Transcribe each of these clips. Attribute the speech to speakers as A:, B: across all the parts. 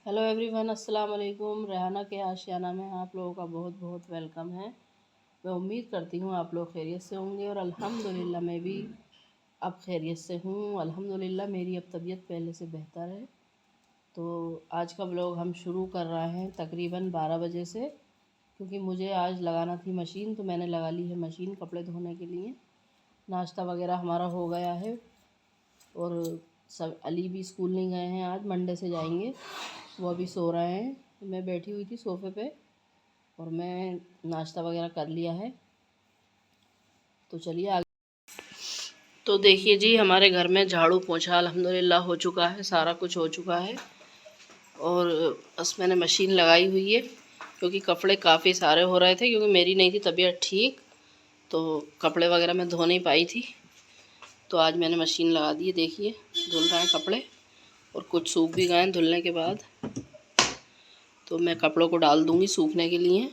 A: Hello everyone, अस्सलाम वालेकुम। रेहाना के आशियाना में आप लोगों का बहुत बहुत वेलकम है। मैं उम्मीद करती हूँ आप लोग खैरियत से होंगे और अल्हम्दुलिल्लाह मैं भी अब खैरियत से हूँ। अल्हम्दुलिल्लाह मेरी अब तबीयत पहले से बेहतर है। तो आज का व्लॉग हम शुरू कर रहे हैं तकरीबन 12 बजे से, क्योंकि मुझे आज लगाना थी मशीन, तो मैंने लगा ली है मशीन कपड़े धोने के लिए। नाश्ता वगैरह हमारा हो गया है और सब अली भी स्कूल नहीं गए हैं, आज मंडे से जाएंगे। वो अभी सो रहे हैं। मैं बैठी हुई थी सोफ़े पे और मैं नाश्ता वगैरह कर लिया है। तो चलिए आगे। तो देखिए जी, हमारे घर में झाड़ू पोछा अल्हम्दुलिल्लाह हो चुका है, सारा कुछ हो चुका है। और बस मैंने मशीन लगाई हुई है, क्योंकि कपड़े काफ़ी सारे हो रहे थे, क्योंकि मेरी नहीं थी तबीयत ठीक, तो कपड़े वगैरह मैं धो नहीं पाई थी। तो आज मैंने मशीन लगा दी है। देखिए धुल रहे हैं कपड़े और कुछ सूख भी गए हैं धुलने के बाद। तो मैं कपड़ों को डाल दूँगी सूखने के लिए।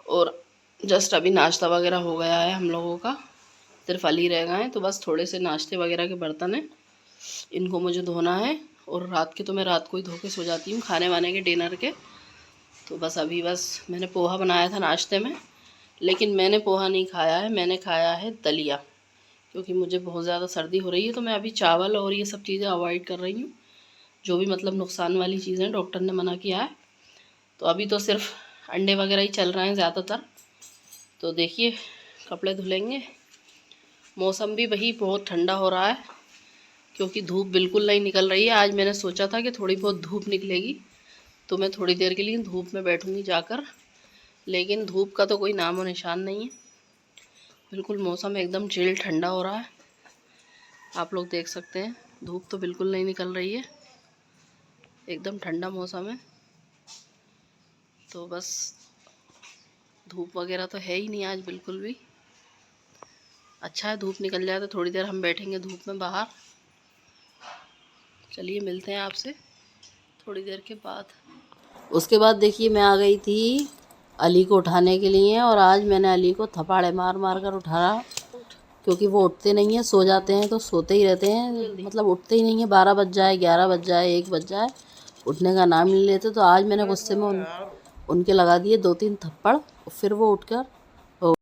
A: और जस्ट अभी नाश्ता वगैरह हो गया है हम लोगों का, सिर्फ अली रह गए हैं। तो बस थोड़े से नाश्ते वगैरह के बर्तन हैं, इनको मुझे धोना है। और रात के तो मैं रात को ही धो के सो जाती हूँ, खाने वाने के डिनर के। तो बस अभी मैंने पोहा बनाया था नाश्ते में, लेकिन मैंने पोहा नहीं खाया है, मैंने खाया है दलिया, क्योंकि मुझे बहुत ज़्यादा सर्दी हो रही है। तो मैं अभी चावल और ये सब चीज़ें अवॉइड कर रही हूँ, जो भी मतलब नुकसान वाली चीज़ें डॉक्टर ने मना किया है। तो अभी तो सिर्फ अंडे वगैरह ही चल रहे हैं ज़्यादातर। तो देखिए कपड़े धुलेंगे। मौसम भी वही बहुत ठंडा हो रहा है, क्योंकि धूप बिल्कुल नहीं निकल रही है। आज मैंने सोचा था कि थोड़ी बहुत धूप निकलेगी, तो मैं थोड़ी देर के लिए धूप में बैठूंगी जाकर, लेकिन धूप का तो कोई नामो निशान नहीं है। बिल्कुल मौसम एकदम चिल ठंडा हो रहा है, आप लोग देख सकते हैं। धूप तो बिल्कुल नहीं निकल रही है, एकदम ठंडा मौसम है। तो बस धूप वगैरह तो है ही नहीं आज बिल्कुल भी। अच्छा है धूप निकल जाए तो थोड़ी देर हम बैठेंगे धूप में बाहर। चलिए मिलते हैं आपसे थोड़ी देर के बाद। उसके बाद देखिए मैं आ गई थी अली को उठाने के लिए, और आज मैंने अली को थपाड़े मार मार कर उठाया, क्योंकि वो उठते नहीं हैं। सो जाते हैं तो सोते ही रहते हैं, मतलब उठते ही नहीं है। 12 बज जाए, 11 बज जाए, 1 बज जाए, उठने का नाम नहीं लेते। तो आज मैंने गुस्से में उनके लगा दिए 2-3 थप्पड़, फिर वो उठकर हो।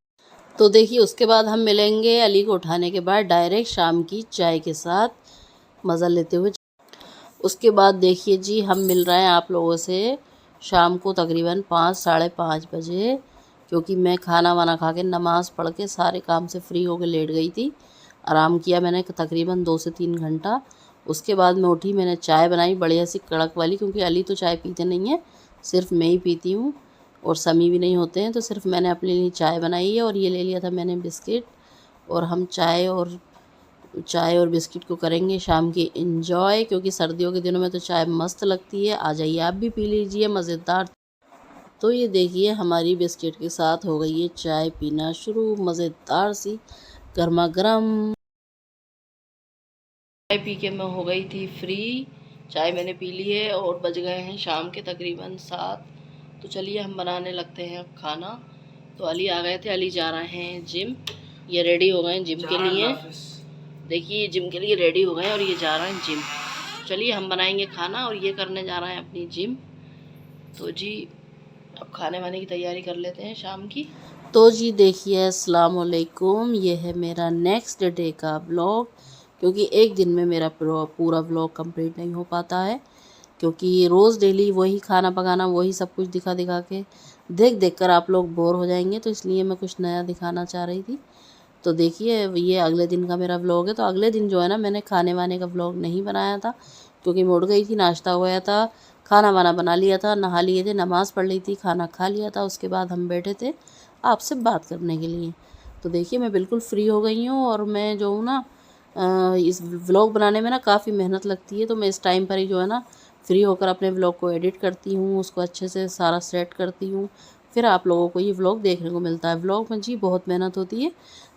A: तो देखिए उसके बाद हम मिलेंगे अली को उठाने के बाद डायरेक्ट शाम की चाय के साथ मज़ा लेते हुए। उसके बाद देखिए जी, हम मिल रहे हैं आप लोगों से शाम को तकरीबन 5 साढ़े 5 बजे, क्योंकि मैं खाना वाना खा के नमाज़ पढ़ के सारे काम से फ्री होकर लेट गई थी। आराम किया मैंने तकरीबन 2 से 3 घंटा। उसके बाद मैं उठी, मैंने चाय बनाई बढ़िया सी कड़क वाली, क्योंकि अली तो चाय पीते नहीं है, सिर्फ मैं ही पीती हूँ, और समी भी नहीं होते हैं। तो सिर्फ मैंने अपने लिए चाय बनाई है। और ये ले लिया था मैंने बिस्किट, और हम चाय और बिस्किट को करेंगे शाम की एंजॉय, क्योंकि सर्दियों के दिनों में तो चाय मस्त लगती है। आ जाइए आप भी पी लीजिए मज़ेदार। तो ये देखिए हमारी बिस्किट के साथ हो गई है चाय पीना शुरू, मज़ेदार सी गर्मा गर्म चाय पी के मैं हो गई थी फ्री। चाय मैंने पी ली है और बज गए हैं शाम के तकरीबन 7। तो चलिए हम बनाने लगते हैं अब खाना। तो अली आ गए थे, अली जा रहे हैं जिम। ये रेडी हो गए हैं जिम के लिए। देखिए जिम के लिए रेडी हो गए हैं और ये जा रहे हैं जिम। चलिए हम बनाएंगे खाना और ये करने जा रहे हैं अपनी जिम। तो जी अब खाने वाने की तैयारी कर लेते हैं शाम की। तो जी देखिए अस्सलाम वालेकुम, ये है मेरा नेक्स्ट डे का व्लॉग, क्योंकि एक दिन में मेरा पूरा व्लॉग कंप्लीट नहीं हो पाता है, क्योंकि रोज़ डेली वही खाना पकाना, वही सब कुछ दिखा दिखा के देख कर आप लोग बोर हो जाएंगे। तो इसलिए मैं कुछ नया दिखाना चाह रही थी। तो देखिए ये अगले दिन का मेरा व्लॉग है। तो अगले दिन जो है ना, मैंने खाने वाने का व्लॉग नहीं बनाया था, क्योंकि मैं उठ गई थी, नाश्ता हो गया था, खाना वाना बना लिया था, नहा लिए थे, नमाज़ पढ़ ली थी, खाना खा लिया था। उसके बाद हम बैठे थे आपसे बात करने के लिए। तो देखिए मैं बिल्कुल फ्री हो गई हूँ। और मैं जो हूँ ना, इस व्लॉग बनाने में ना काफ़ी मेहनत लगती है। तो मैं इस टाइम पर ही जो है ना फ्री होकर अपने व्लॉग को एडिट करती हूँ, उसको अच्छे से सारा सेट करती हूँ, फिर आप लोगों को ये व्लॉग देखने को मिलता है। व्लॉग में जी बहुत मेहनत होती है।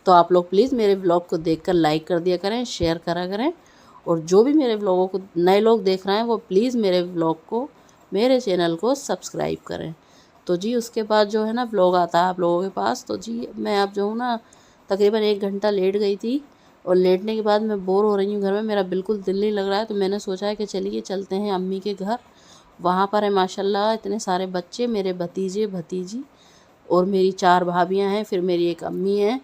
A: तो आप लोग प्लीज़ मेरे व्लॉग को देखकर लाइक कर दिया करें, शेयर करा करें। और जो भी मेरे व्लॉगों को नए लोग देख रहे हैं, वो प्लीज़ मेरे व्लॉग को, मेरे चैनल को सब्सक्राइब करें। तो जी उसके बाद जो है ना व्लॉग आता है आप लोगों के पास। तो जी मैं अब जो हूँ ना तकरीबन 1 घंटा लेट गई थी, और लेटने के बाद मैं बोर हो रही हूँ घर में, मेरा बिल्कुल दिल नहीं लग रहा है। तो मैंने सोचा है कि चलिए चलते हैं अम्मी के घर, वहाँ पर है माशाल्लाह इतने सारे बच्चे, मेरे भतीजे भतीजी और मेरी 4 भाभियाँ हैं, फिर मेरी एक अम्मी है।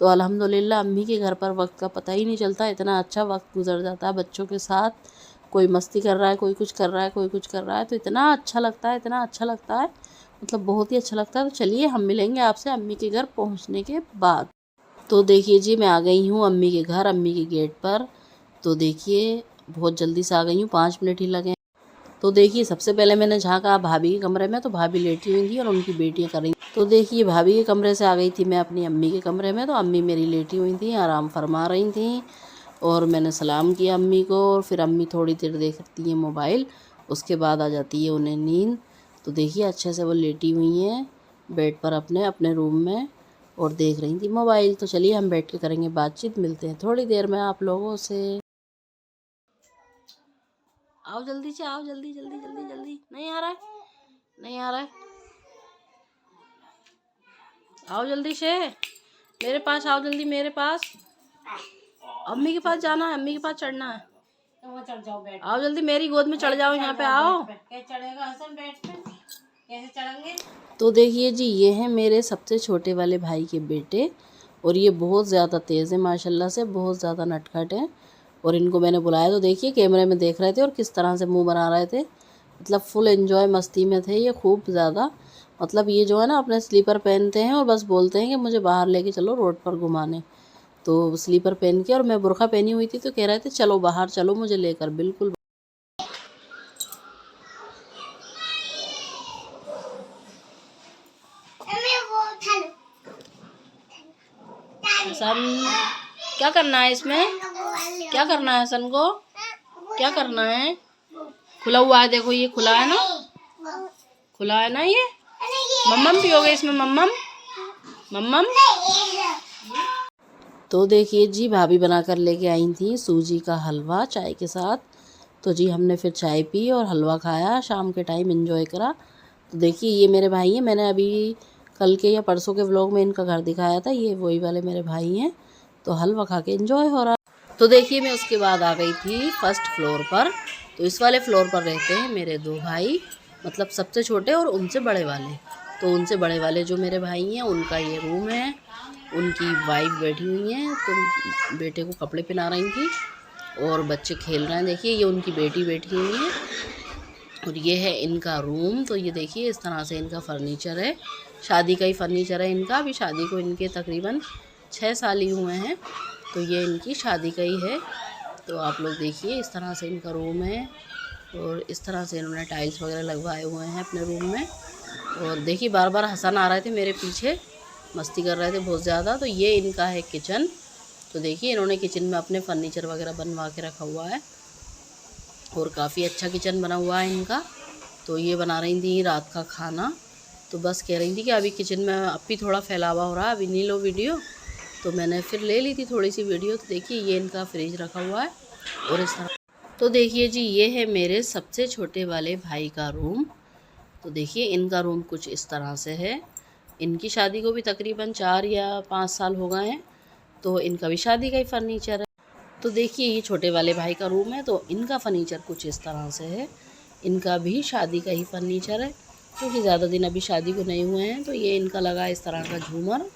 A: तो अल्हम्दुलिल्लाह अम्मी के घर पर वक्त का पता ही नहीं चलता, इतना अच्छा वक्त गुजर जाता है बच्चों के साथ। कोई मस्ती कर रहा है, कोई कुछ कर रहा है, कोई कुछ कर रहा है, तो इतना अच्छा लगता है, इतना अच्छा लगता है, मतलब बहुत ही अच्छा लगता है। तो चलिए हम मिलेंगे आपसे अम्मी के घर पहुँचने के बाद। तो देखिए जी मैं आ गई हूँ अम्मी के घर, अम्मी के गेट पर। तो देखिए बहुत जल्दी से आ गई हूँ, 5 मिनट ही लगे। तो देखिए सबसे पहले मैंने झाँका भाभी के कमरे में, तो भाभी लेटी हुई थी और उनकी बेटियां कर रही। तो देखिए भाभी के कमरे से आ गई थी मैं अपनी अम्मी के कमरे में। तो अम्मी मेरी लेटी हुई थी, आराम फरमा रही थी और मैंने सलाम किया अम्मी को। और फिर अम्मी थोड़ी देर देखती हैं मोबाइल, उसके बाद आ जाती है उन्हें नींद। तो देखिए अच्छे से वो लेटी हुई हैं बेड पर अपने अपने रूम में और देख रही थी मोबाइल। तो चलिए हम बैठ के करेंगे बातचीत, मिलते हैं थोड़ी देर में आप लोगों से। आओ जल्दी से आओ, जल्दी जल्दी जल्दी जल्दी। नहीं आ रहा है, नहीं आ रहा है, आओ जल्दी से मेरे पास, आओ जल्दी मेरे पास। अम्मी के पास जाना है, अम्मी के पास चढ़ना है। तो चढ़ जाओ बेड, आओ जल्दी मेरी गोद में चढ़ जाओ, यहाँ पे आओ। कैसे चढ़ेगा हसन बेड पे, कैसे चढ़ेंगे? तो देखिए जी ये हैं मेरे सबसे छोटे वाले भाई के बेटे और ये बहुत ज़्यादा तेज़ है माशाल्लाह से, बहुत ज़्यादा नटखट है। और इनको मैंने बुलाया तो देखिए कैमरे में देख रहे थे और किस तरह से मुंह बना रहे थे, मतलब फुल एंजॉय मस्ती में थे ये खूब ज़्यादा। मतलब ये जो है ना अपने स्लीपर पहनते हैं और बस बोलते हैं कि मुझे बाहर लेके चलो रोड पर घुमाने। तो स्लीपर पहन के और मैं बुर्का पहनी हुई थी तो कह रहे थे चलो बाहर चलो मुझे लेकर, बिल्कुल। हसन क्या करना है इसमें, क्या करना है हसन को, क्या करना है? खुला हुआ है देखो, ये खुला है ना, खुला है ना ये। मम्मम पियोगे इसमें, मम्मम मम्मम। तो देखिए जी भाभी बना कर लेके आई थी सूजी का हलवा चाय के साथ। तो जी हमने फिर चाय पी और हलवा खाया, शाम के टाइम एंजॉय करा। तो देखिए ये मेरे भाई हैं, मैंने अभी कल के या परसों के व्लॉग में इनका घर दिखाया था, ये वही वाले मेरे भाई हैं। तो हलवा खा के एंजॉय हो रहा। तो देखिए मैं उसके बाद आ गई थी फर्स्ट फ्लोर पर। तो इस वाले फ्लोर पर रहते हैं मेरे 2 भाई, मतलब सबसे छोटे और उनसे बड़े वाले। तो उनसे बड़े वाले जो मेरे भाई हैं उनका ये रूम है, उनकी वाइफ बैठी हुई हैं तो बेटे को कपड़े पहना रही थी और बच्चे खेल रहे हैं। देखिए ये उनकी बेटी बैठी हुई है और ये है इनका रूम। तो ये देखिए इस तरह से इनका फर्नीचर है, शादी का ही फर्नीचर है इनका। अभी शादी को इनके तकरीबन 6 साल ही हुए हैं, तो ये इनकी शादी का ही है। तो आप लोग देखिए इस तरह से इनका रूम है और इस तरह से इन्होंने टाइल्स वगैरह लगवाए हुए हैं अपने रूम में। और देखिए बार बार हसन आ रहे थे मेरे पीछे, मस्ती कर रहे थे बहुत ज़्यादा। तो ये इनका है किचन। तो देखिए इन्होंने किचन में अपने फर्नीचर वगैरह बनवा के रखा हुआ है और काफ़ी अच्छा किचन बना हुआ है इनका। तो ये बना रही थी रात का खाना, तो बस कह रही थी कि अभी किचन में अब भी थोड़ा फैलावा हो रहा है, अभी नहीं लो वीडियो। तो मैंने फिर ले ली थी थोड़ी सी वीडियो। तो देखिए ये इनका फ्रिज रखा हुआ है और इस तरह। तो देखिए जी ये है मेरे सबसे छोटे वाले भाई का रूम। तो देखिए इनका रूम कुछ इस तरह से है। इनकी शादी को भी तकरीबन 4 या 5 साल हो गए हैं, तो इनका भी शादी का ही फर्नीचर है। तो देखिए ये छोटे वाले भाई का रूम है, तो इनका फर्नीचर कुछ इस तरह से है। इनका भी शादी का ही फर्नीचर है क्योंकि ज़्यादा दिन अभी शादी को नहीं हुए हैं। तो ये इनका लगा इस तरह का झूमर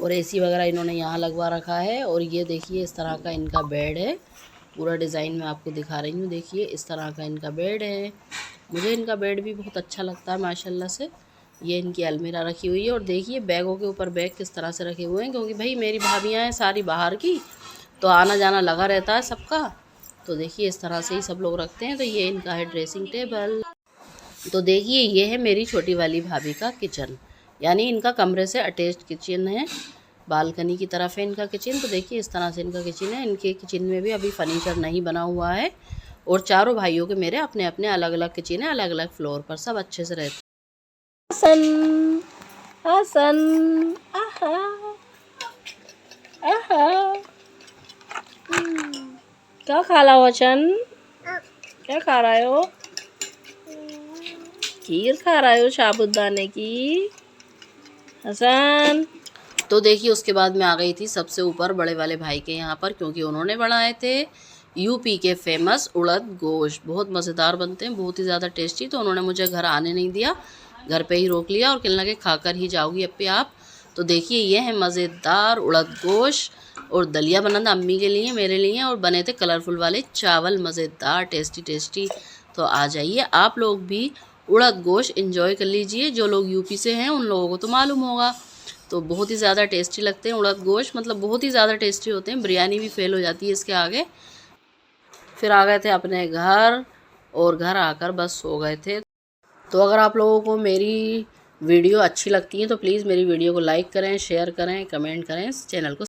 A: और एसी वगैरह इन्होंने यहाँ लगवा रखा है। और ये देखिए इस तरह का इनका बेड है, पूरा डिज़ाइन में आपको दिखा रही हूँ। देखिए इस तरह का इनका बेड है, मुझे इनका बेड भी बहुत अच्छा लगता है माशाल्लाह से। ये इनकी अलमीरा रखी हुई है और देखिए बैगों के ऊपर बैग किस तरह से रखे हुए हैं, क्योंकि भाई मेरी भाभियाँ हैं सारी बाहर की, तो आना जाना लगा रहता है सबका। तो देखिए इस तरह से ही सब लोग रखते हैं। तो ये इनका है ड्रेसिंग टेबल। तो देखिए ये है मेरी छोटी वाली भाभी का किचन, यानी इनका कमरे से अटैच्ड किचन है, बालकनी की तरफ है इनका किचन। तो देखिए इस तरह से इनका किचन है। इनके किचन में भी अभी फर्नीचर नहीं बना हुआ है और चारों भाइयों के मेरे अपने अपने अलग अलग किचन है, अलग अलग फ्लोर पर, सब अच्छे से रहते हैं। हसन हसन आहा आहा, क्या खा रहा हो हसन, क्या खा रहा हो? खीर खा रहा हो साबूदाने की हसन। तो देखिए उसके बाद मैं आ गई थी सबसे ऊपर बड़े वाले भाई के यहाँ पर, क्योंकि उन्होंने बनाए थे यूपी के फेमस उड़द गोश्त। बहुत मज़ेदार बनते हैं, बहुत ही ज़्यादा टेस्टी। तो उन्होंने मुझे घर आने नहीं दिया, घर पे ही रोक लिया और कहने लगे खाकर ही जाओगी अप्पी आप। तो देखिए ये है मज़ेदार उड़द गोश्त और दलिया बना था अम्मी के लिए, मेरे लिए, और बने थे कलरफुल वाले चावल, मज़ेदार टेस्टी टेस्टी। तो आ जाइए आप लोग भी उड़द गोश्त एंजॉय कर लीजिए। जो लोग यूपी से हैं उन लोगों को तो मालूम होगा। तो बहुत ही ज़्यादा टेस्टी लगते हैं उड़द गोश्त, मतलब बहुत ही ज़्यादा टेस्टी होते हैं। बिरयानी भी फेल हो जाती है इसके आगे। फिर आ गए थे अपने घर और घर आकर बस सो गए थे। तो अगर आप लोगों को मेरी वीडियो अच्छी लगती है तो प्लीज़ मेरी वीडियो को लाइक करें, शेयर करें, कमेंट करें, इस चैनल को